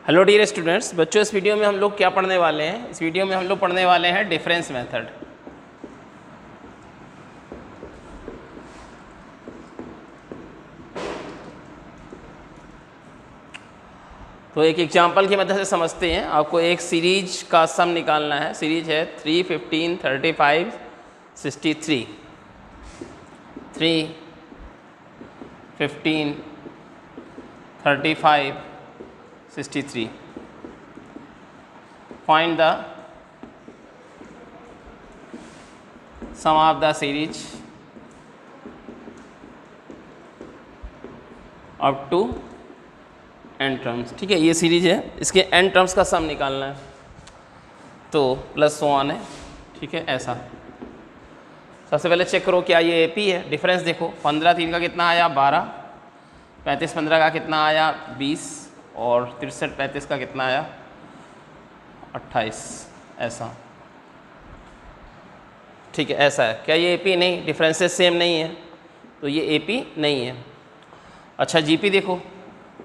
Hello dear students, बच्चों इस video में हम लोग क्या पढ़ने वाले हैं? इस वीडियो में हम लोग पढ़ने वाले हैं डिफरेंस मेथड। तो एक एग्जांपल की मदद से समझते हैं। आपको एक सीरीज का सम निकालना है। सीरीज है 3, 15, 35, 63। 3, 15, 35, 63. Find the sum of the series up to n terms. ठीक है, ये सीरीज है, इसके n टर्म्स का सम निकालना है। तो प्लस 1 है। ठीक है, ऐसा सबसे पहले चेक करो क्या ये AP है। डिफरेंस देखो, 15 3 का कितना आया 12, 35 15 का कितना आया 20 और 63 35 का कितना आया 28। ऐसा ठीक है, ऐसा है। क्या ये AP नहीं? डिफरेंसेस सेम नहीं है तो ये AP नहीं है। अच्छा GP देखो,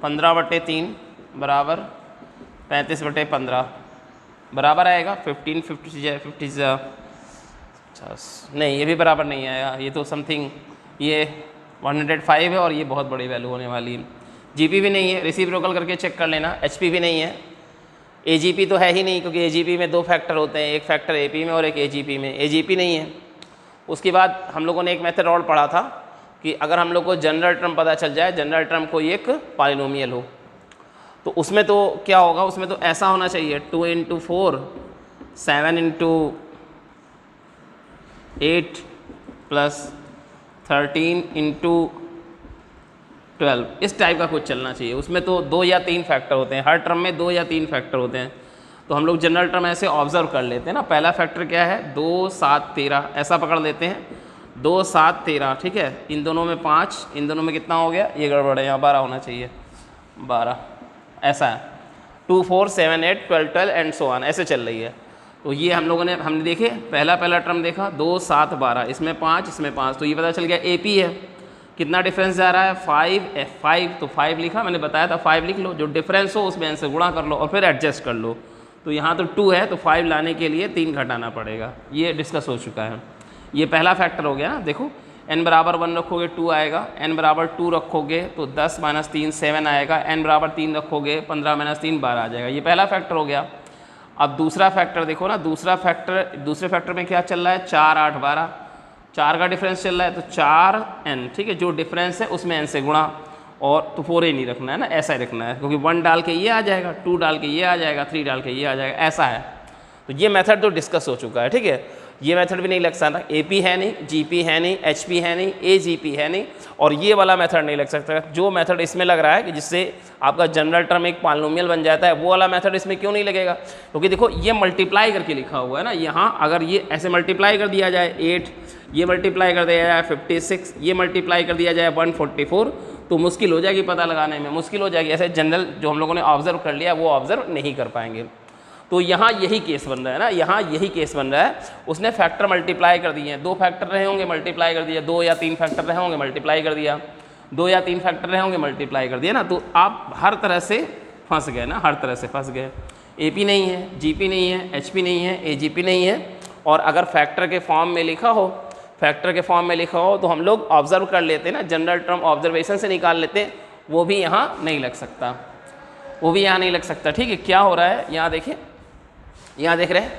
15/3 बराबर 35/15 बराबर आएगा 15 50 नहीं, ये भी बराबर नहीं आया। ये तो समथिंग ये 105 है और ये बहुत बड़ी वैल्यू होने वाली है। GP भी नहीं है, रेसिप्रोकल करके चेक कर लेना। HP भी नहीं है। AGP तो है ही नहीं, क्योंकि AGP में 2 फैक्टर होते हैं, एक फैक्टर AP में और एक AGP में। AGP नहीं है। उसके बाद हम लोगों ने एक मेथड और पढ़ा था कि अगर हम लोग को जनरल टर्म पता चल जाए, जनरल टर्म कोई एक पॉलिनोमियल हो, तो उसमें तो क्या होगा, उसमें तो ऐसा होना चाहिए 2 × 4 7 × 8 + 13 × 12, इस टाइप का कुछ चलना चाहिए। उसमें तो 2 या 3 फैक्टर होते हैं, हर टर्म में 2 या 3 फैक्टर होते हैं। तो हम लोग जनरल टर्म ऐसे ऑब्जर्व कर लेते हैं ना। पहला फैक्टर क्या है 2 7 13, ऐसा पकड़ लेते हैं 2 7 13। ठीक है, इन दोनों में 5, इन दोनों में कितना हो गया, ये गड़बड़ है, यहाँ 12 होना चाहिए 12। ऐसा है 2 4 7 8 12 12 एंड सो ऑन, ऐसे चल रही है। तो ये हमने देखे, पहला टर्म देखा 2 7 12, इसमें 5 इसमें 5, तो ये पता चल गया AP है। कितना डिफरेंस जा रहा है 5 तो 5 लिखा, मैंने बताया था 5 लिख लो, जो डिफरेंस हो उसमें n से गुणा कर लो और फिर एडजस्ट कर लो। तो यहाँ तो 2 है तो 5 लाने के लिए 3 घटाना पड़ेगा। ये डिस्कस हो चुका है। ये पहला फैक्टर हो गया ना। देखो n बराबर 1 रखोगे 2 आएगा, n बराबर 2 रखोगे तो 10 - 3 7 आएगा, n बराबर 3 रखोगे 15 - 3 12 आ जाएगा। ये पहला फैक्टर हो गया। अब दूसरा फैक्टर देखो ना, दूसरे फैक्टर में क्या चल रहा है 4 8 12, 4 का डिफरेंस चल रहा है तो 4n। ठीक है, जो डिफरेंस है उसमें n से गुणा, और तो 4 ही नहीं रखना है ना, ऐसा ही रखना है, क्योंकि 1 डाल के ये आ जाएगा, 2 डाल के ये आ जाएगा, 3 डाल के ये आ जाएगा, ऐसा है। तो ये मेथड तो डिस्कस हो चुका है। ठीक है, ये मेथड भी नहीं लग सकता, AP है नहीं, GP है नहीं, HP है नहीं, AGP है नहीं, और ये वाला मेथड नहीं लग सकता। जो मेथड इसमें लग रहा है कि जिससे आपका जनरल टर्म एक पॉलिनोमियल बन जाता है, वो वाला मेथड इसमें क्यों नहीं लगेगा? क्योंकि देखो ये मल्टीप्लाई करके लिखा हुआ है ना। यहाँ अगर ये ऐसे मल्टीप्लाई कर दिया जाए 8, ये मल्टीप्लाई कर दिया जाए 56, ये मल्टीप्लाई कर दिया जाए 144, तो मुश्किल हो जाएगी, पता लगाने में मुश्किल हो जाएगी। ऐसे जनरल जो हम लोगों ने ऑब्जर्व कर लिया वो ऑब्जर्व नहीं कर पाएंगे। तो यहाँ यही केस बन रहा है ना, यहाँ यही केस बन रहा है। उसने फैक्टर मल्टीप्लाई कर दिए हैं, 2 फैक्टर रहे होंगे मल्टीप्लाई कर दिया, 2 या 3 फैक्टर रहे होंगे मल्टीप्लाई कर दिया, 2 या 3 फैक्टर रहे होंगे मल्टीप्लाई कर दिया ना। तो आप हर तरह से फंस गए ना, हर तरह से फंस गए। AP नहीं है, GP नहीं है, HP नहीं है, AGP नहीं है। और अगर फैक्टर के फॉर्म में लिखा हो, तो हम लोग ऑब्जर्व कर लेते हैं ना, जनरल टर्म ऑब्जर्वेशन से निकाल लेते हैं, वो भी यहाँ नहीं लग सकता, वो भी यहाँ नहीं लग सकता। ठीक है, क्या हो रहा है यहाँ देखिए, यहाँ देख रहे हैं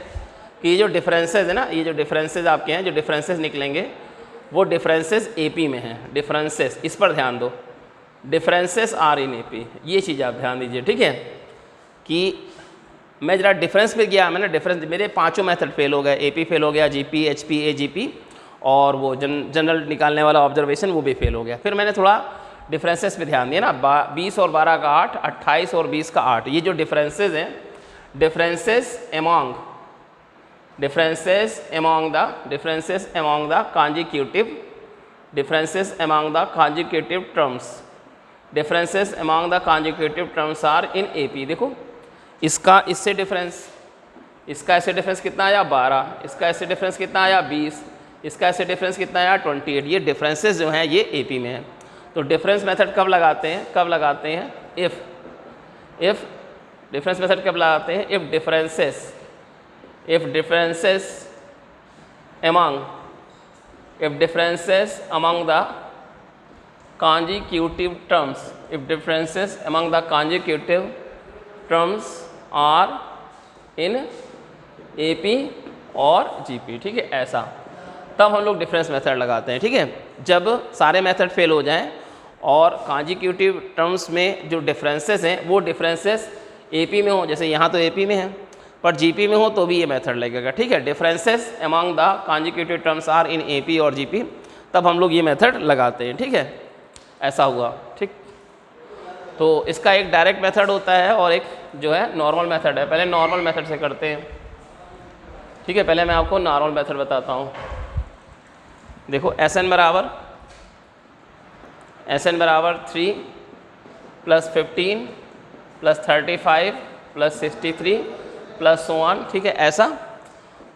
कि ये जो डिफरेंसेस है ना, ये जो डिफरेंसेस आपके हैं, जो डिफरेंसेस निकलेंगे वो डिफरेंसेस AP में हैं। डिफरेंसेस, इस पर ध्यान दो, डिफरेंसेस आर इन AP, ये चीज़ आप ध्यान दीजिए। ठीक है, कि मैं जरा डिफरेंस पे गया, मैंने डिफरेंस, मेरे 5 मेथड फेल हो गए, AP फेल हो गया, GP HP AGP, और वो जनरल निकालने वाला ऑब्जर्वेशन वो भी फेल हो गया। फिर मैंने थोड़ा डिफरेंसेस पे ध्यान दिया ना, 20 और 12 का 8, 28 और 20 का 8, ये जो डिफरेंसेस हैं, differences among the consecutive terms, differences among the consecutive terms are in AP। देखो इसका इससे डिफरेंस, इसका ऐसे डिफरेंस कितना आया 12, इसका ऐसे डिफरेंस कितना आया 20, इसका ऐसे डिफरेंस कितना आया 28। ये डिफरेंसेस जो हैं ये AP में हैं। तो डिफरेंस मेथड कब लगाते हैं, if डिफरेंस मेथड कब लगाते हैं? If differences among the consecutive terms, if differences among the consecutive terms are in AP और GP, ठीक है, ऐसा तब हम लोग डिफरेंस मेथड लगाते हैं। ठीक है, जब सारे मेथड फेल हो जाएं और कॉन्जिक्यूटिव टर्म्स में जो डिफरेंसेस हैं वो डिफरेंसेस AP में हो, जैसे यहाँ तो AP में है पर GP में हो तो भी ये मेथड लगेगा। ठीक है, differences among the consecutive terms are in AP और GP, तब हम लोग ये मेथड लगाते हैं। ठीक है, ऐसा हुआ। ठीक, तो इसका एक डायरेक्ट मेथड होता है और एक जो है नॉर्मल मेथड है। पहले नॉर्मल मेथड से करते हैं। ठीक है, पहले मैं आपको नॉर्मल मेथड बताता हूँ। देखो SN बराबर 3 + 15 + 35 + 63 + so on। ठीक है, ऐसा,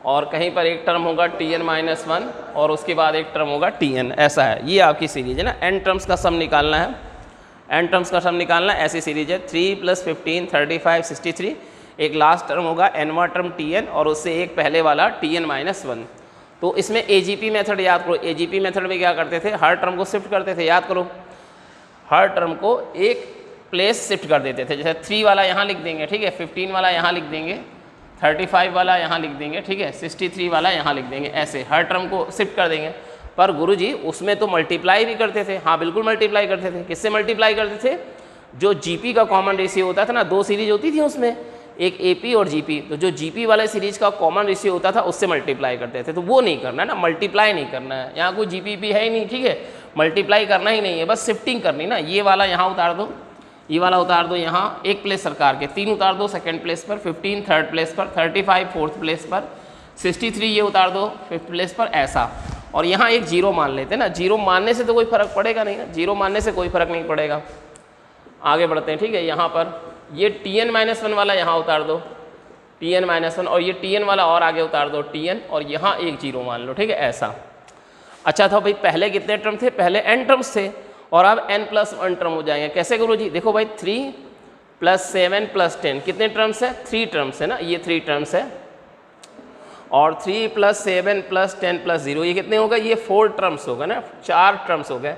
और कहीं पर एक टर्म होगा Tn-1 और उसके बाद एक टर्म होगा Tn, ऐसा है। ये आपकी सीरीज है ना, n टर्म्स का सम निकालना है, n टर्म्स का सम निकालना है, ऐसी सीरीज है। 3 + 15 35 63, एक लास्ट टर्म होगा nवां टर्म Tn और उससे एक पहले वाला Tn-1। तो इसमें AGP मेथड याद करो। AGP मेथड में क्या करते थे? हर टर्म को शिफ्ट करते थे, याद करो, हर टर्म को एक प्लेस शिफ्ट कर देते थे। जैसे 3 वाला यहाँ लिख देंगे, ठीक है, 15 वाला यहाँ लिख देंगे, 35 वाला यहाँ लिख देंगे, ठीक है, 63 वाला यहाँ लिख देंगे, ऐसे हर टर्म को शिफ्ट कर देंगे। पर गुरुजी उसमें तो मल्टीप्लाई भी करते थे। हाँ बिल्कुल मल्टीप्लाई करते थे। किससे मल्टीप्लाई करते थे? जो GP का कॉमन रेशियो होता था ना, दो सीरीज होती थी उसमें, एक AP और GP, तो जो GP वाले सीरीज का कॉमन रेशियो होता था उससे मल्टीप्लाई करते थे। तो वो नहीं करना है ना, मल्टीप्लाई नहीं करना है, यहाँ कोई GP है ही नहीं। ठीक है, मल्टीप्लाई करना ही नहीं है, बस शिफ्टिंग करनी ना। ये वाला यहाँ उतार दो, ये वाला उतार दो, यहाँ एक प्लेस सरकार के, 3 उतार दो सेकंड प्लेस पर, 15 थर्ड प्लेस पर, 35 फोर्थ प्लेस पर, 63 ये उतार दो फिफ्थ प्लेस पर, ऐसा। और यहाँ एक जीरो मान लेते हैं ना, जीरो मानने से तो कोई फर्क पड़ेगा नहीं ना, जीरो मानने से कोई फर्क नहीं पड़ेगा। आगे बढ़ते हैं। ठीक है, यहाँ पर ये Tn-1 वाला यहाँ उतार दो, Tn-1, और ये Tn वाला और आगे उतार दो Tn, और यहाँ एक जीरो मान लो। ठीक है, ऐसा। अच्छा था भाई, पहले कितने टर्म थे? पहले n टर्म्स थे और अब n+1 टर्म हो जाएंगे। कैसे करो जी? देखो भाई 3 + 7 + 10 कितने टर्म्स है? 3 टर्म्स है ना, ये 3 टर्म्स है। और 3 + 7 + 10 + 0 ये कितने हो गए? ये 4 टर्म्स हो गए ना, 4 टर्म्स हो गए।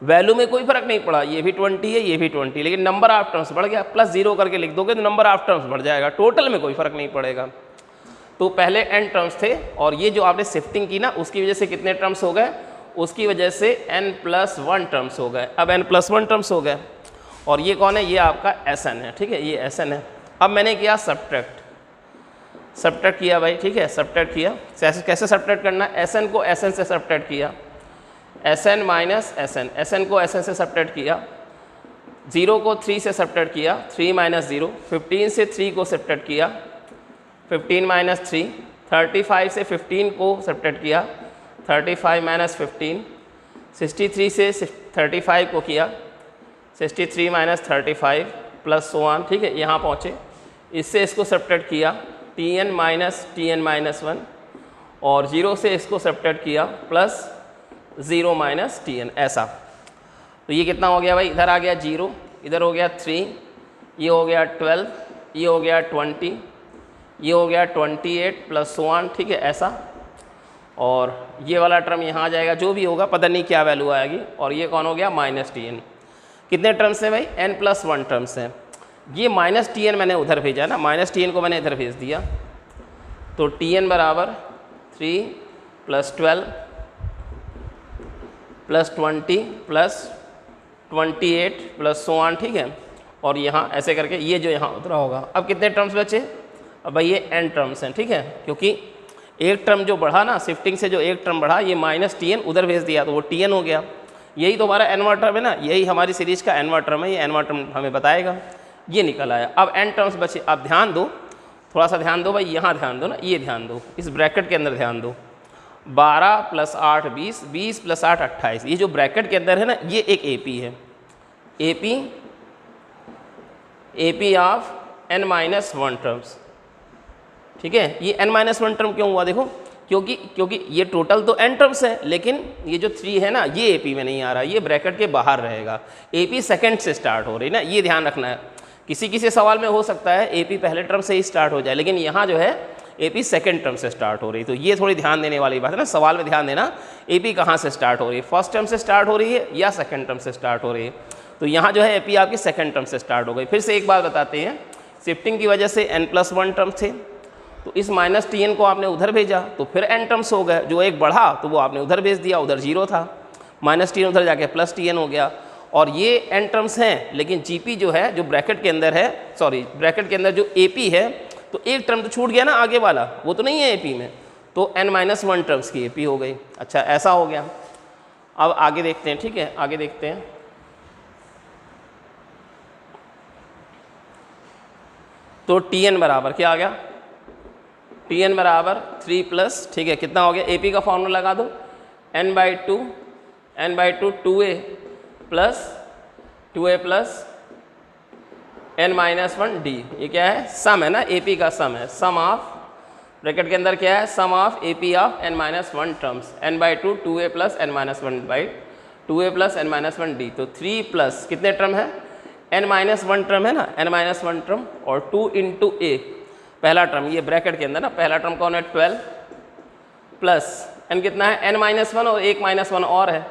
वैल्यू में कोई फर्क नहीं पड़ा, ये भी 20 है, ये भी 20, लेकिन नंबर ऑफ टर्म्स बढ़ गया। +0 करके लिख दोगे तो नंबर ऑफ टर्म्स बढ़ जाएगा, टोटल में कोई फर्क नहीं पड़ेगा। तो पहले n टर्म्स थे और ये जो आपने शिफ्टिंग की ना उसकी वजह से कितने टर्म्स हो गए? उसकी वजह से n+1 टर्म्स हो गए। अब n+1 टर्म्स हो गए और ये कौन है? ये आपका SN है। ठीक है, ये SN है। अब मैंने किया सब्ट्रैक्ट किया भाई। ठीक है, सब्ट्रैक्ट किया। कैसे सब्ट्रैक्ट करना? SN को SN से सब्ट्रैक्ट किया, SN - SN, SN को SN से सब्ट्रैक्ट किया, 0 को 3 से सब्ट्रैक्ट किया, 3 - 0, 15 से 3 को सब्ट्रैक्ट किया, 15 - 3, 35 से 15 को सब्ट्रैक्ट किया, 35 - 15, 63 से 35 को किया, 63 - 35 + so on। ठीक है, यहाँ पहुँचे, इससे इसको सब्ट्रैक्ट किया, Tn - Tn-1, और 0 से इसको सब्ट्रैक्ट किया, +0 - Tn, ऐसा। तो ये कितना हो गया भाई? इधर आ गया 0, इधर हो गया 3, ये हो गया 12, ये हो गया 20, ये हो गया 28 + so on। ठीक है, ऐसा। और ये वाला टर्म यहाँ आ जाएगा, जो भी होगा पता नहीं क्या वैल्यू आएगी। और ये कौन हो गया? -Tn। कितने टर्म्स हैं भाई? n+1 टर्म्स हैं। ये -Tn मैंने उधर भेजा ना, -Tn को मैंने इधर भेज दिया। तो Tn बराबर 3 + 12 + 20 + 28 + so on। ठीक है, और यहाँ ऐसे करके ये जो यहाँ उतरा होगा। अब कितने टर्म्स बचे? अब भाई ये n टर्म्स हैं। ठीक है, क्योंकि एक टर्म जो बढ़ा ना, शिफ्टिंग से जो एक टर्म बढ़ा, ये -Tn उधर भेज दिया तो वो Tn हो गया। यही तो हमारा n वां टर्म है ना, यही हमारी सीरीज का n वां टर्म है, ये n वां टर्म हमें बताएगा। ये निकल आया। अब n टर्म्स बचे। अब ध्यान दो, थोड़ा सा ध्यान दो भाई, यहाँ ध्यान दो ना, ये ध्यान दो, इस ब्रैकेट के अंदर ध्यान दो। 12 + 8 20, 20 + 8 28, ये जो ब्रैकेट के अंदर है ना, ये एक AP है, AP ऑफ n-1 टर्म्स। ठीक है, ये n-1 टर्म क्यों हुआ? देखो, क्योंकि ये टोटल तो n टर्म्स है, लेकिन ये जो 3 है ना, ये AP में नहीं आ रहा, ये ब्रैकेट के बाहर रहेगा। AP सेकंड से स्टार्ट हो रही है ना, ये ध्यान रखना है। किसी किसी सवाल में हो सकता है एपी पहले टर्म से ही स्टार्ट हो जाए, लेकिन यहाँ जो है एपी सेकंड टर्म से स्टार्ट हो रही है। तो ये थोड़ी ध्यान देने वाली बात है ना, सवाल में ध्यान देना एपी कहाँ से स्टार्ट हो रही है, फर्स्ट टर्म से स्टार्ट हो रही है या सेकंड टर्म से स्टार्ट हो रही है। तो यहाँ जो है एपी आपकी सेकंड टर्म से स्टार्ट हो गई। फिर से एक बात बताते हैं, शिफ्टिंग की वजह से n+1 टर्म थे, तो इस -tn को आपने उधर भेजा तो फिर n टर्म्स हो गए, जो एक बढ़ा तो वो आपने उधर भेज दिया, उधर 0 था, -tn उधर जाके +tn हो गया। और ये n टर्म्स हैं, लेकिन जीपी जो है, जो ब्रैकेट के अंदर है, सॉरी ब्रैकेट के अंदर जो एपी है, तो एक टर्म तो छूट गया ना आगे वाला, वो तो नहीं है एपी में, तो n-1 टर्म्स की एपी हो गई। अच्छा ऐसा हो गया। अब आगे देखते हैं, ठीक है, आगे देखते हैं। तो tn बराबर क्या आ गया, tn बराबर 3+, ठीक है, कितना हो गया, एपी का फॉर्मूला लगा दो, n/2 2a plus 2a plus n-1d, ये क्या है, सम है ना, एपी का सम है, सम ऑफ ब्रैकेट के अंदर क्या है, sum of AP of n-1 terms, n/2 2a plus n-2a plus n-1d। तो 3 प्लस कितने टर्म है, n-1 टर्म है ना, n-1 टर्म, और 2 इंटू a पहला टर्म, ये ब्रैकेट के अंदर ना पहला टर्म कौन है 12, प्लस n कितना है n-1 और एक -1 और है,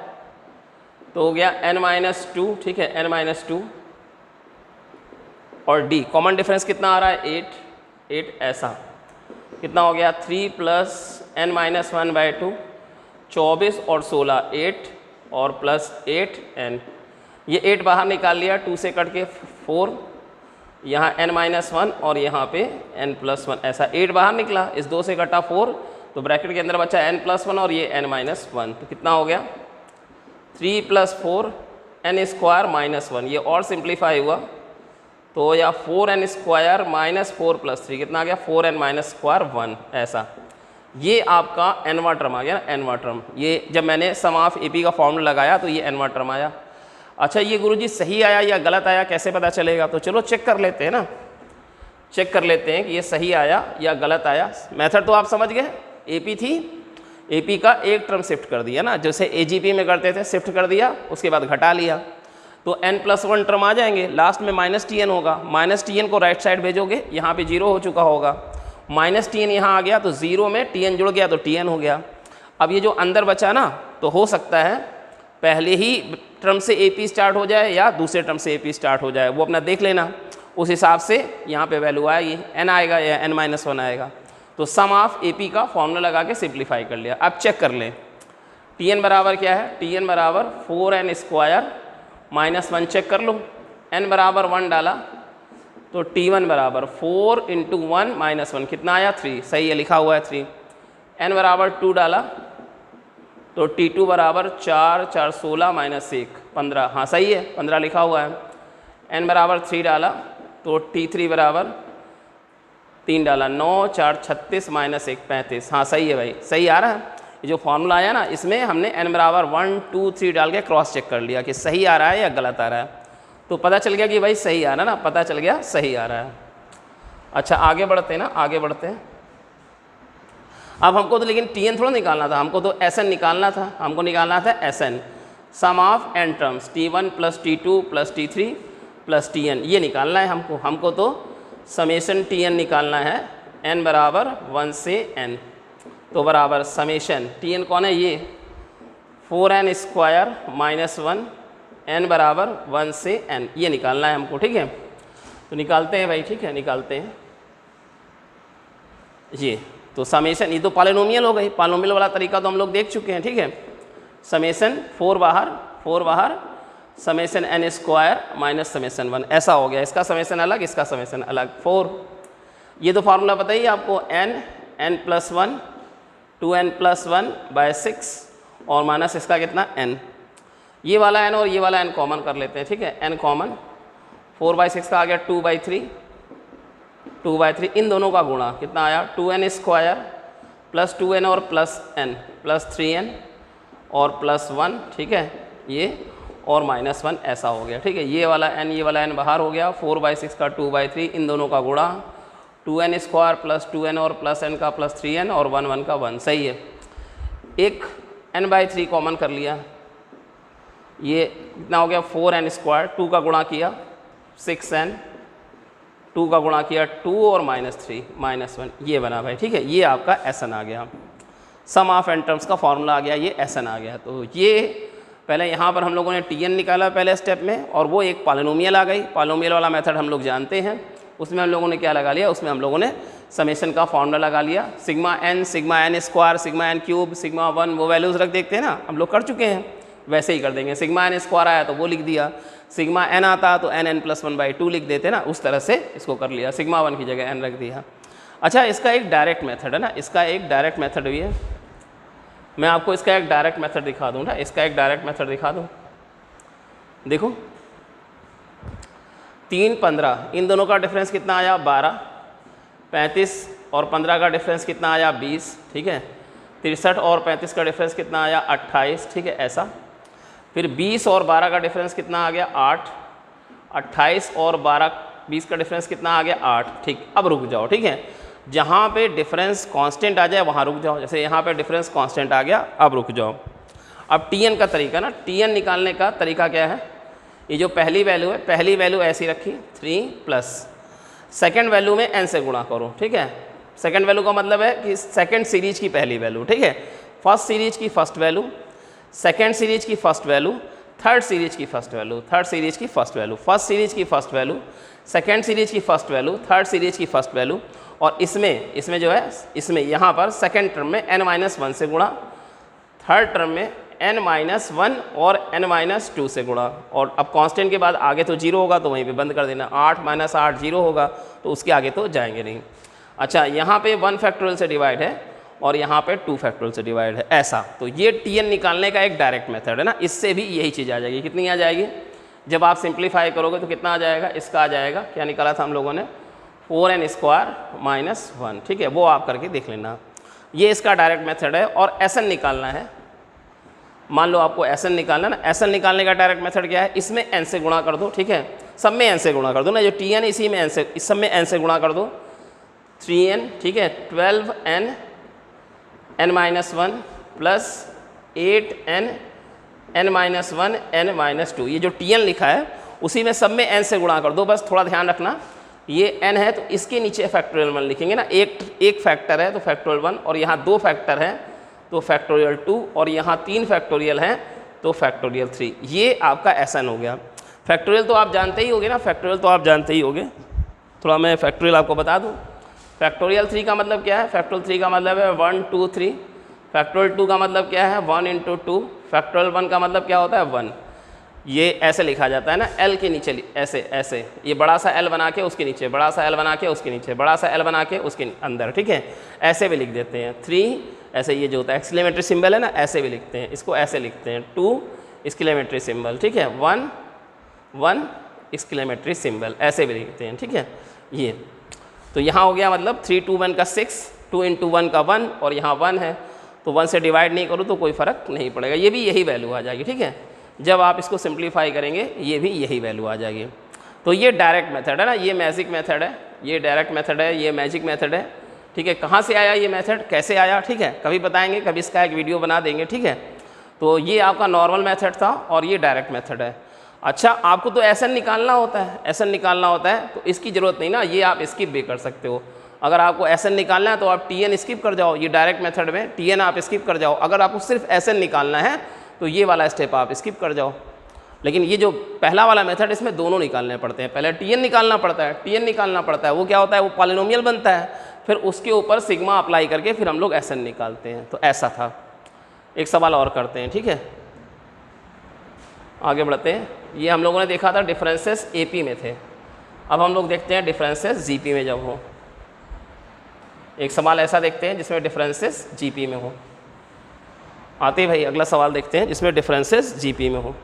तो हो गया n-2, ठीक है, n-2 और d कॉमन डिफरेंस कितना आ रहा है 8 ऐसा, कितना हो गया 3 प्लस n-1/2, 24 और 16 8 और प्लस 8n, ये 8 बाहर निकाल लिया, 2 से कट के 4, यहाँ n-1 और यहाँ पे n+1, ऐसा 8 बाहर निकला, इस 2 से कटा 4, तो ब्रैकेट के अंदर बचा n+1 और ये n-1, तो कितना हो गया 3 + 4 n² -1, ये और सिंप्लीफाई हुआ तो या 4n² -4 + 3 कितना आ गया 4n-2 1, ऐसा ये आपका nवां टर्म आ गया ना, nवां टर्म। ये जब मैंने सम ऑफ एपी का फॉर्मूला लगाया तो ये nवां टर्म आया। अच्छा ये गुरुजी सही आया या गलत आया कैसे पता चलेगा, तो चलो चेक कर लेते हैं ना, चेक कर लेते हैं कि ये सही आया या गलत आया। मेथड तो आप समझ गए, एपी थी, एपी का एक टर्म शिफ्ट कर दिया ना, जैसे एजीपी में करते थे, शिफ्ट कर दिया उसके बाद घटा लिया, तो n+1 टर्म आ जाएंगे, लास्ट में -tn होगा, -tn को राइट साइड भेजोगे, यहाँ पे 0 हो चुका होगा, -tn यहाँ आ गया तो 0 में tn जुड़ गया तो tn हो गया। अब ये जो अंदर बचा ना, तो हो सकता है पहले ही टर्म से एपी स्टार्ट हो जाए या दूसरे टर्म से एपी स्टार्ट हो जाए, वो अपना देख लेना, उस हिसाब से यहाँ पे वैल्यू आएगी, n आएगा या n-1 आएगा। तो सम ऑफ एपी का फॉर्मूला लगा के सिंप्लीफाई कर लिया। अब चेक कर लें, tn बराबर क्या है, tn बराबर 4n² -1, चेक कर लो, n बराबर 1 डाला तो t1 बराबर 4 × 1 -1 कितना आया 3, सही है, लिखा हुआ है 3। n बराबर 2 डाला तो t2 बराबर 4 4 16 -1 15, हाँ सही है 15 लिखा हुआ है। n बराबर 3 डाला तो t3 बराबर 3 डाला 9 4 36 -1 35, हाँ सही है भाई, सही आ रहा है। ये जो फॉर्मूला आया ना, इसमें हमने n बराबर 1 2 3 डाल के क्रॉस चेक कर लिया कि सही आ रहा है या गलत आ रहा है, तो पता चल गया कि भाई सही आ रहा है ना, पता चल गया सही आ रहा है। अच्छा आगे बढ़ते हैं ना, आगे बढ़ते हैं। अब हमको तो लेकिन tn थोड़ा निकालना था, हमको तो sn निकालना था, हमको निकालना था sn, sum of n terms t1 + t2 + t3 + tn, ये निकालना है हमको तो समेशन tn निकालना है, n बराबर 1 से n, तो बराबर समेशन tn कौन है, ये 4n² -1 n बराबर 1 से n, ये निकालना है हमको, ठीक है। तो निकालते हैं भाई, ठीक है, निकालते हैं ये। तो समेशन, ये तो पॉलिनोमियल हो गई, पॉलिनोमियल वाला तरीका तो हम लोग देख चुके हैं, ठीक है। समेशन 4 बाहर समेशन n² माइनस समेशन 1, ऐसा हो गया, इसका समेशन अलग, इसका समेशन अलग 4। ये तो फार्मूला बताइए आपको, n+1 2n+1/6 और माइनस इसका कितना n, ये वाला n और ये वाला n कॉमन कर लेते हैं, ठीक है, n कॉमन, 4/6 का आ गया 2/3, इन दोनों का गुणा कितना आया 2n² + 2n और +n +3n और +1, ठीक है, ये और -1 ऐसा हो गया, ठीक है। ये वाला n बाहर हो गया, 4/6 का 2/3, इन दोनों का गुणा 2n² + 2n और +n का +3n और 1 का 1, सही है। एक n/3 कॉमन कर लिया, ये कितना हो गया 4n², 2 का गुणा किया 6n 2 का गुणा किया 2 और -3 -1, ये बना भाई, ठीक है। ये आपका SN आ गया, सम ऑफ n टर्म्स का फॉर्मूला आ गया, ये SN आ गया। तो ये पहले यहाँ पर हम लोगों ने TN निकाला पहले स्टेप में, और वो एक पॉलिनोमियल आ गई। पॉलिनोमियल वाला मेथड हम लोग जानते हैं, उसमें हम लोगों ने क्या लगा लिया, उसमें हम लोगों ने समेशन का फॉर्मूला लगा लिया, sigma n square, sigma n cube, sigma 1, वो वैल्यूज़ रख देखते हैं ना, हम लोग कर चुके हैं, वैसे ही कर देंगे। सिग्मा n स्क्वायर आया तो वो लिख दिया, सिग्मा n आता तो n+1/2 लिख देते ना, उस तरह से इसको कर लिया, सिग्मा 1 की जगह n रख दिया। अच्छा, इसका एक डायरेक्ट मेथड है ना, इसका एक डायरेक्ट मेथड भी है, मैं आपको इसका एक डायरेक्ट मेथड दिखा दूँ ना, इसका एक डायरेक्ट मेथड दिखा दूँ। देखो 3, 15, इन दोनों का डिफरेंस कितना आया 12, 35 और 15 का डिफरेंस कितना आया 20, ठीक है। 63 और 35 का डिफरेंस कितना आया 28, ठीक है, ऐसा। फिर 20 और 12 का डिफरेंस कितना आ गया 8, 28 और 20 का डिफरेंस कितना आ गया 8, ठीक। अब रुक जाओ, ठीक है, जहाँ पे डिफरेंस कांस्टेंट आ जाए वहाँ रुक जाओ, जैसे यहाँ पे डिफरेंस कांस्टेंट आ गया, अब रुक जाओ। अब TN का तरीका ना, TN निकालने का तरीका क्या है, ये जो पहली वैल्यू है, पहली वैल्यू ऐसी रखी 3 प्लस सेकेंड वैल्यू में n से गुणा करो, ठीक है। सेकेंड वैल्यू का मतलब है कि सेकेंड सीरीज की पहली वैल्यू, ठीक है। फर्स्ट सीरीज की फर्स्ट वैल्यू, सेकेंड सीरीज की फर्स्ट वैल्यू, थर्ड सीरीज की फर्स्ट वैल्यू, थर्ड सीरीज की फर्स्ट वैल्यू, फर्स्ट सीरीज की फर्स्ट वैल्यू, सेकेंड सीरीज की फर्स्ट वैल्यू, थर्ड सीरीज की फर्स्ट वैल्यू, और इसमें जो है, इसमें यहाँ पर सेकेंड टर्म में n-1 से गुणा, थर्ड टर्म में n-1 और n-2 से गुणा, और अब कांस्टेंट के बाद आगे तो 0 होगा तो वहीं पे बंद कर देना, 8 - 8 0 होगा तो उसके आगे तो जाएंगे नहीं। अच्छा, यहाँ पे 1 फैक्टोरियल से डिवाइड है और यहाँ पे 2 फैक्टोरियल से डिवाइड है, ऐसा। तो ये TN निकालने का एक डायरेक्ट मेथड है ना, इससे भी यही चीज़ आ जाएगी। कितनी आ जाएगी, जब आप सिंप्लीफाई करोगे तो कितना आ जाएगा, इसका आ जाएगा, क्या निकाला था हम लोगों ने, 4n स्क्वायर -1, ठीक है, वो आप करके देख लेना। ये इसका डायरेक्ट मेथड है। और SN निकालना है, मान लो आपको SN निकालना ना, SN निकालने का डायरेक्ट मेथड क्या है, इसमें n से गुणा कर दो, ठीक है, सब में n से गुणा कर दो ना, जो TN इसी में n से, इस सब में n से गुणा कर दो, 3n, ठीक है, 12n n-1 plus 8n n-1 n-2, ये जो TN लिखा है उसी में सब में n से गुणा कर दो। बस थोड़ा ध्यान रखना, ये n है तो इसके नीचे फैक्टोरियल 1 लिखेंगे ना, एक फैक्टर है तो फैक्टोरियल 1, और यहाँ 2 फैक्टर हैं तो फैक्टोरियल 2, और यहाँ 3 फैक्टोरियल हैं तो फैक्टोरियल 3। ये आपका SN हो गया। फैक्टोरियल तो आप जानते ही होगे ना, फैक्टोरियल तो आप जानते ही होगे, थोड़ा मैं फैक्टोरियल आपको बता दूँ। फैक्टोरियल 3 का मतलब क्या है, फैक्टोरियल 3 का मतलब है 1 2 3, फैक्टोरियल 2 का मतलब क्या है 1 × 2, फैक्टोरियल 1 का मतलब क्या होता है 1। ये ऐसे लिखा जाता है ना, L के नीचे ऐसे ऐसे, ये बड़ा सा L बना के उसके नीचे, बड़ा सा L बना के उसके नीचे, बड़ा सा L बना के उसके अंदर, ठीक है, ऐसे भी लिख देते हैं। 3 ऐसे, ये जो होता है एक्सक्लेमेटरी सिंबल है ना, ऐसे भी लिखते हैं, इसको ऐसे लिखते हैं, 2 एक्सक्लेमेटरी सिंबल, ठीक है, 1 एक्सक्लेमेटरी सिंबल, ऐसे भी लिखते हैं, ठीक है। ये तो यहाँ हो गया, मतलब 3 2 1 का 6, 2 × 1 का 1, और यहाँ 1 है तो 1 से डिवाइड नहीं करो तो कोई फ़र्क नहीं पड़ेगा, ये भी यही वैल्यू आ जाएगी, ठीक है। जब आप इसको सिंप्लीफाई करेंगे ये भी यही वैल्यू आ जाएगी। तो ये डायरेक्ट मेथड है ना, ये मैजिक मेथड है, ये डायरेक्ट मेथड है, ये मैजिक मेथड है, ठीक है। कहाँ से आया ये मेथड, कैसे आया, ठीक है, कभी बताएंगे, कभी इसका एक वीडियो बना देंगे, ठीक है। तो ये आपका नॉर्मल मेथड था और ये डायरेक्ट मेथड है। अच्छा, आपको तो SN निकालना होता है, SN निकालना होता है तो इसकी ज़रूरत नहीं ना, ये आप स्किप भी कर सकते हो। अगर आपको SN निकालना है तो आप TN स्किप कर जाओ, ये डायरेक्ट मेथड में TN आप स्किप कर जाओ। अगर आपको सिर्फ SN निकालना है तो ये वाला स्टेप आप स्किप कर जाओ। लेकिन ये जो पहला वाला मेथड, इसमें दोनों निकालने पड़ते हैं, पहले TN निकालना पड़ता है, TN निकालना पड़ता है, वो क्या होता है, वो पॉलिनोमियल बनता है, फिर उसके ऊपर सिग्मा अप्लाई करके फिर हम लोग SN निकालते हैं। तो ऐसा था। एक सवाल और करते हैं, ठीक है, आगे बढ़ते हैं। ये हम लोगों ने देखा था डिफरेंसेस AP में थे, अब हम लोग देखते हैं डिफरेंसेस GP में जब हो। एक सवाल ऐसा देखते हैं जिसमें डिफरेंसेस GP में हो। आते भाई अगला सवाल देखते हैं जिसमें डिफरेंसेस GP में हो।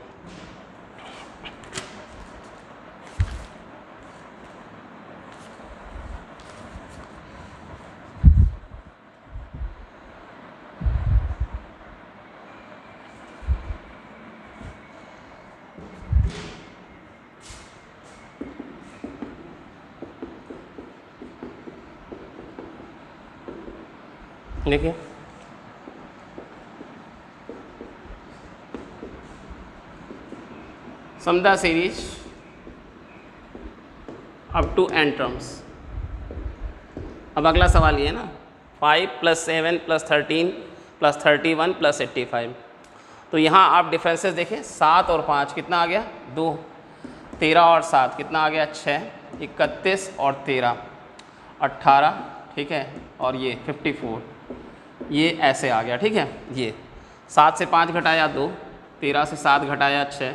देखिए, समदा सीरीज, अब अप टू n टर्म्स। अब अगला सवाल ये है ना, 5 + 7 + 13 + 31 + 85। तो यहाँ आप डिफरेंसेस देखें, 7 और 5 कितना आ गया 2, 13 और 7 कितना आ गया 6, 31 और 13 18, ठीक है, और ये 54, ये ऐसे आ गया, ठीक है। ये 7 से 5 घटाया 2, 13 से 7 घटाया 6,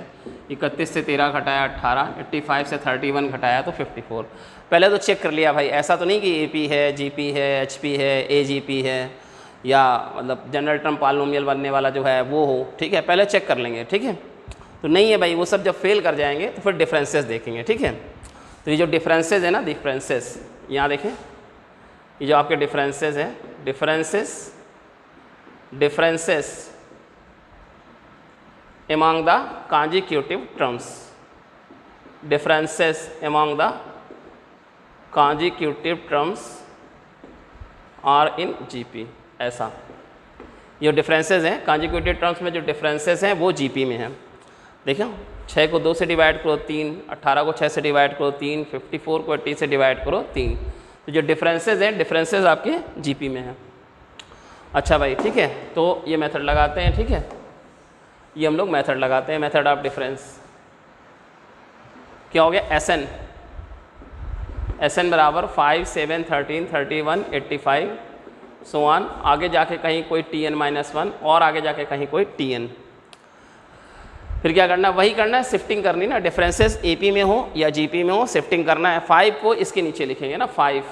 31 से 13 घटाया 18, 85 से 31 घटाया तो 54। पहले तो चेक कर लिया भाई, ऐसा तो नहीं कि AP है, GP है, HP है, AGP है, या मतलब जनरल टर्म पॉलिनोमियल बनने वाला जो है वो हो, ठीक है, पहले चेक कर लेंगे, ठीक है। तो नहीं है भाई, वो सब जब फेल कर जाएंगे तो फिर डिफरेंसेस देखेंगे, ठीक है। तो ये जो डिफरेंसेस है ना, डिफरेंसेस यहाँ देखें, ये जो आपके डिफरेंसेस हैं, differences among the consecutive terms, differences among the consecutive terms are in GP। ऐसा ये डिफरेंसेस हैं consecutive terms में, जो डिफरेंसेस हैं वो GP में हैं। देखो 6 को 2 से डिवाइड करो 3, 18 को 6 से डिवाइड करो 3, 54 को 80 से डिवाइड करो 3। तो जो डिफरेंसेस हैं, डिफरेंसेस आपके GP में हैं। अच्छा भाई, ठीक है, तो ये मेथड लगाते हैं, ठीक है, ये हम लोग मेथड लगाते हैं, मेथड ऑफ डिफरेंस। क्या हो गया SN बराबर 5, 7, 13, 31, 85 सो ऑन। आगे जाके कहीं कोई TN-1 और आगे जाके कहीं कोई TN। फिर क्या करना, वही करना है, शिफ्टिंग करनी ना, डिफरेंसेस AP में हो या GP में हो, शिफ्टिंग करना है। 5 को इसके नीचे लिखेंगे ना, 5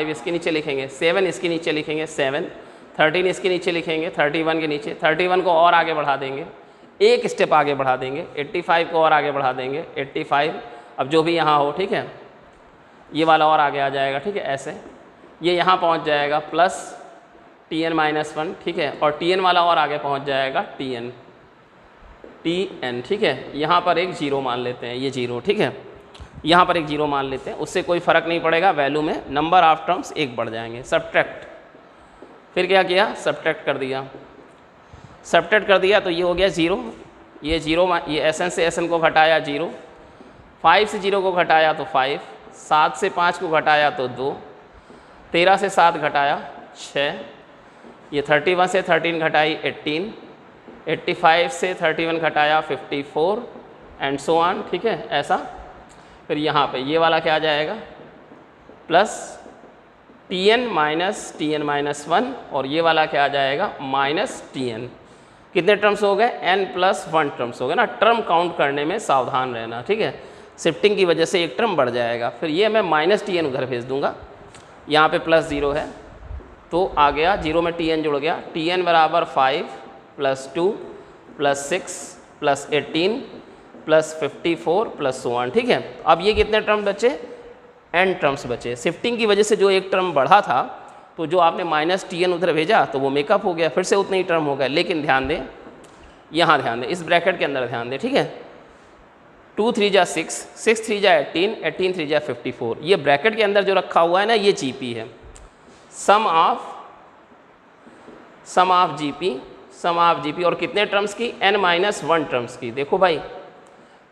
इसके नीचे लिखेंगे, 7 इसके नीचे लिखेंगे 7, 13 इसके नीचे लिखेंगे 31 के नीचे, 31 को और आगे बढ़ा देंगे, एक स्टेप आगे बढ़ा देंगे, 85 को और आगे बढ़ा देंगे, 85 अब जो भी यहाँ हो, ठीक है, ये वाला और आगे आ जाएगा, ठीक है, ऐसे ये यहाँ पहुँच जाएगा प्लस TN-1, ठीक है, और TN वाला और आगे पहुँच जाएगा TN, ठीक है। यहाँ पर एक जीरो मान लेते हैं, ये जीरो, ठीक है, यहाँ पर एक जीरो मान लेते हैं, उससे कोई फ़र्क नहीं पड़ेगा, वैल्यू में नंबर ऑफ टर्म्स एक बढ़ जाएंगे। सब्ट्रैक्ट, फिर क्या किया, सब्ट्रैक्ट कर दिया तो ये हो गया 0, ये 0, ये SN से SN को घटाया 0, 5 से 0 को घटाया तो 5, 7 से 5 को घटाया तो 2, 13 से 7 घटाया 6, ये 31 से 13 घटाई 18, 85 से 31 घटाया 54 एंड सो ऑन, ठीक है, ऐसा। फिर यहाँ पे ये वाला क्या आ जाएगा प्लस TN-1 और ये वाला क्या आ जाएगा -TN। कितने टर्म्स हो गए, N+1 टर्म्स हो गए ना। टर्म काउंट करने में सावधान रहना, ठीक है, शिफ्टिंग की वजह से एक टर्म बढ़ जाएगा। फिर ये मैं -TN उधर भेज दूंगा, यहाँ पे +0 है तो आ गया 0 में TN जुड़ गया, TN बराबर 5 + 2 + 6 + 18 + 54 + so on, ठीक है। अब ये कितने टर्म बचे, N टर्म्स बचे। शिफ्टिंग की वजह से जो एक टर्म बढ़ा था, तो जो आपने -TN उधर भेजा तो वो मेकअप हो गया, फिर से उतने ही टर्म हो गए। लेकिन ध्यान दें, यहाँ ध्यान दें, इस ब्रैकेट के अंदर ध्यान दें, ठीक है। 2 3 जा 6, 6 3 जा 18, 18 3 जा 54। ये ब्रैकेट के अंदर जो रखा हुआ है ना, ये GP है, सम ऑफ GP। और कितने टर्म्स की, N-1 टर्म्स की। देखो भाई,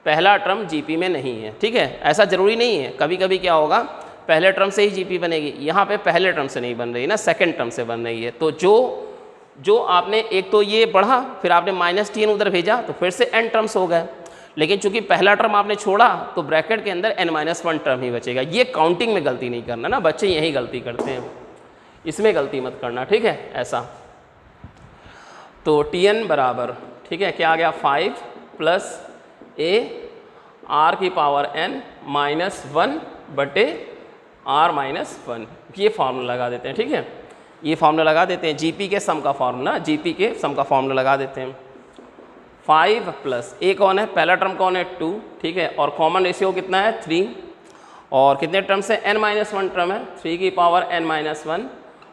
पहला टर्म GP में नहीं है, ठीक है, ऐसा ज़रूरी नहीं है, कभी कभी क्या होगा पहले टर्म से ही GP बनेगी, यहाँ पे पहले टर्म से नहीं बन रही ना, सेकंड टर्म से बन रही है। तो जो आपने एक तो ये बढ़ा, फिर आपने -TN उधर भेजा तो फिर से N टर्म्स हो गए, लेकिन चूंकि पहला टर्म आपने छोड़ा तो ब्रैकेट के अंदर N-1 टर्म ही बचेगा। ये काउंटिंग में गलती नहीं करना ना, बच्चे यही गलती करते हैं, इसमें गलती मत करना, ठीक है, ऐसा। तो TN बराबर, ठीक है, क्या आ गया 5 + A R⁻N-1 बटे R-1। ये फार्मूला लगा देते हैं, ठीक है, ये फार्मूला लगा देते हैं, GP के सम का फार्मूला, GP के सम का फार्मूला लगा देते हैं। 5 + A कौन है, पहला टर्म कौन है 2, ठीक है, और कॉमन रेशियो कितना है 3, और कितने टर्म्स है, N-1 टर्म है, 3⁻N-1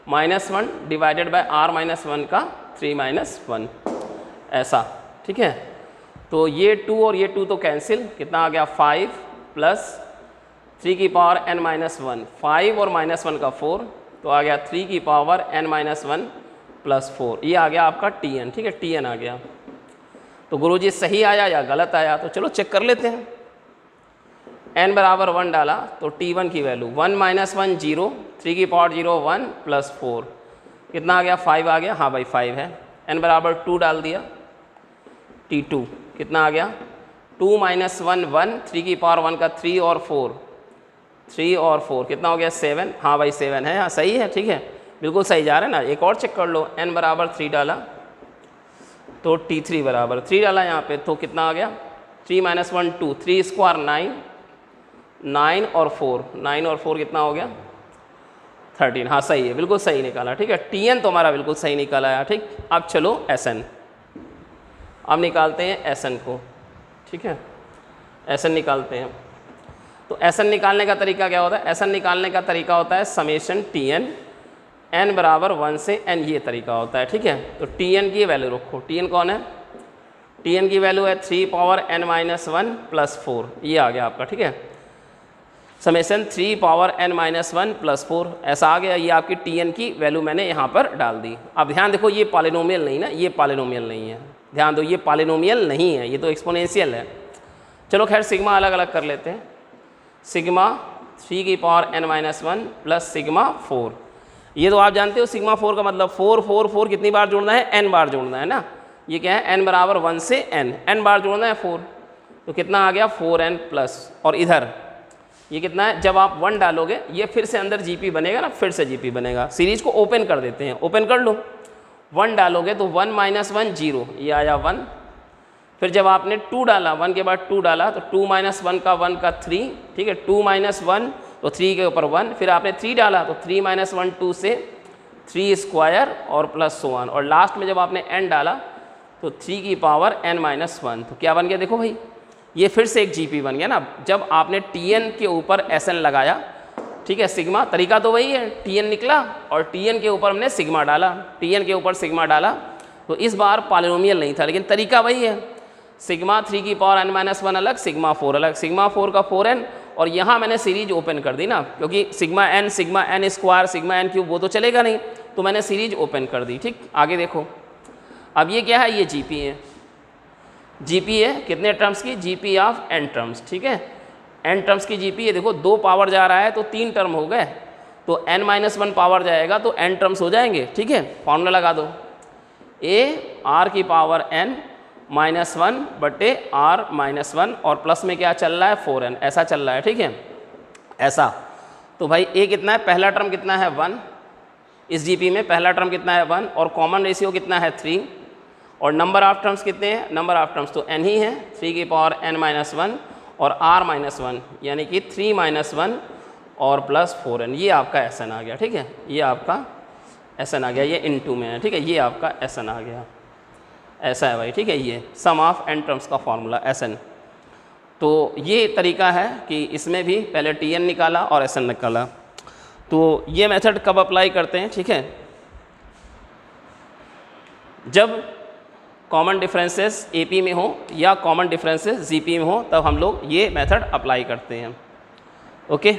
-1 डिवाइडेड बाय R-1 का 3-1, ऐसा, ठीक है। तो ये 2 और ये 2 तो कैंसिल, कितना आ गया 5 + 3⁻N-1, 5 और -1 का 4, तो आ गया 3⁻N-1 + 4, ये आ गया आपका TN, ठीक है, TN आ गया। तो गुरुजी सही आया या गलत आया, तो चलो चेक कर लेते हैं। n बराबर 1 डाला तो t1 की वैल्यू 1 माइनस 1 0, 3 की पावर 0 1 प्लस 4 कितना आ गया 5 आ गया, हाँ भाई 5 है। n बराबर 2 डाल दिया, t2 कितना आ गया 2 माइनस 1 1, 3 की पावर 1 का 3 और 4 कितना हो गया 7, हाँ भाई 7 है, हाँ सही है, ठीक है बिल्कुल सही जा रहा है ना। एक और चेक कर लो, n बराबर 3 डाला तो t3 बराबर 3 डाला यहाँ पे तो कितना आ गया 3 माइनस 1 2, 3 स्क्वायर 9 और 4 कितना हो गया 13, हाँ सही है बिल्कुल सही निकाला, ठीक है। tn तो हमारा बिल्कुल सही निकाला है, ठीक। अब चलो sn, अब निकालते हैं sn को, ठीक है sn निकालते हैं। तो sn निकालने का तरीका क्या होता है, sn निकालने का तरीका होता है समेशन tn n बराबर 1 से n, ये तरीका होता है, ठीक है। तो tn की वैल्यू रखो, tn कौन है, tn की वैल्यू है 3 पावर n माइनस 1 प्लस 4, ये आ गया आपका, ठीक है। Summation 3 power n minus 1 plus 4 ऐसा आ गया, ये आपकी tn की वैल्यू मैंने यहाँ पर डाल दी। अब ध्यान देखो ये पॉलिनोमियल नहीं ना, ये पॉलिनोमियल नहीं है, ध्यान दो ये पॉलिनोमियल नहीं है, ये तो एक्सपोनेंशियल है। चलो खैर सिग्मा अलग अलग कर लेते हैं, सिग्मा 3 की power n minus 1 plus sigma 4, ये तो आप जानते हो सिग्मा 4 का मतलब 4 कितनी बार जोड़ना है, n बार जोड़ना है ना। ये क्या है n बराबर 1 से n बार जोड़ना है 4, तो कितना आ गया 4n प्लस, और इधर ये कितना है, जब आप 1 डालोगे ये फिर से अंदर जीपी बनेगा ना, फिर से जीपी बनेगा। सीरीज को ओपन कर देते हैं, ओपन कर लो, 1 डालोगे तो 1 माइनस 1 0, ये आया 1, फिर जब आपने 2 डाला, 1 के बाद 2 डाला तो 2 माइनस 1 का 1 का 3, ठीक है 2 माइनस 1 तो 3 के ऊपर 1, फिर आपने 3 डाला तो 3 माइनस 1 2 से 3 स्क्वायर और प्लस 1, और लास्ट में जब आपने n डाला तो 3 की पावर n माइनस 1, तो क्या बन गया देखो भाई, ये फिर से एक जीपी बन गया ना। जब आपने tn के ऊपर sn लगाया, ठीक है सिग्मा, तरीका तो वही है, tn निकला और tn के ऊपर हमने सिग्मा डाला, tn के ऊपर सिग्मा डाला, तो इस बार पॉलिनोमियल नहीं था लेकिन तरीका वही है, सिग्मा 3 की पावर n माइनस 1 अलग, सिग्मा 4 अलग, सिग्मा 4 का 4n, और यहाँ मैंने सीरीज ओपन कर दी ना, क्योंकि sigma n square sigma n cube वो तो चलेगा नहीं, तो मैंने सीरीज ओपन कर दी, ठीक। आगे देखो, अब ये क्या है, ये जीपी है, जीपी है कितने टर्म्स की, जीपी ऑफ n टर्म्स, ठीक है n टर्म्स की जीपी है। देखो 2 पावर जा रहा है तो 3 टर्म हो गए, तो n माइनस 1 पावर जाएगा तो n टर्म्स हो जाएंगे, ठीक है। फॉर्मूला लगा दो, a r की पावर n माइनस 1 बटे r माइनस 1, और प्लस में क्या चल रहा है 4n, ऐसा चल रहा है, ठीक है ऐसा। तो भाई a कितना है, पहला टर्म कितना है 1, इस जीपी में पहला टर्म कितना है 1, और कॉमन रेशियो कितना है 3, और नंबर ऑफ टर्म्स कितने हैं, नंबर ऑफ टर्म्स तो n ही है, 3 की पावर n माइनस 1 और r माइनस 1, यानी कि 3 माइनस 1 और प्लस 4n, ये आपका SN आ गया, ठीक है ये आपका SN आ गया, ये इनटू में है, ठीक है ये आपका SN आ गया, ऐसा है भाई, ठीक है ये सम ऑफ n टर्म्स का फॉर्मूला SN। तो ये तरीका है कि इसमें भी पहले tn निकाला और SN निकाला। तो ये मेथड कब अप्लाई करते हैं, ठीक है जब कॉमन डिफरेंसेस AP में हो या कॉमन डिफरेंसेस GP में हो, तब हम लोग ये मेथड अप्लाई करते हैं, ओके।